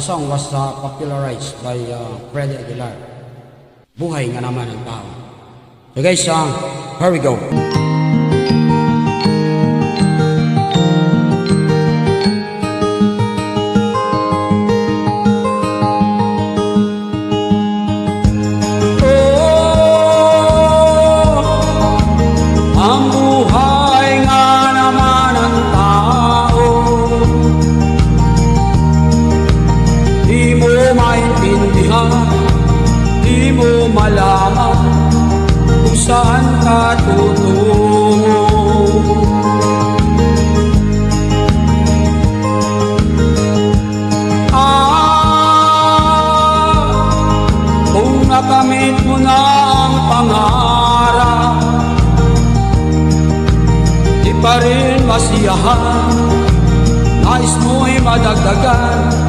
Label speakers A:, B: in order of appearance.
A: song was popularized by Freddy Aguilar. Buhay nga naman ang tao. So guys, here we go.
B: Di mo malaman kung saan ka tutungo. Kung nakamit mo na ang pangarap, di pa rin masiyahan, nais mo'y madagdagan